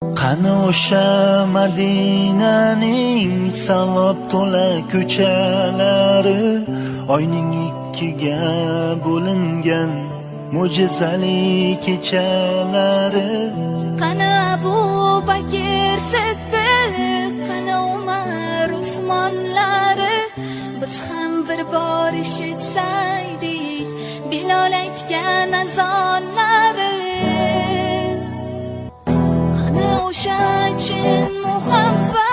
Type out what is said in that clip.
Qani o'sha Madinaning savob to'la ko'chalari, oyning ikkiga bo'lingan mo'jizali kechalari. Qani Abu Bakr Siddiq, qani Umar Usmonlari, biz ham bir bor eshitsaydik Bilol aytgan azonlari. Qani o'sha chin muhabbat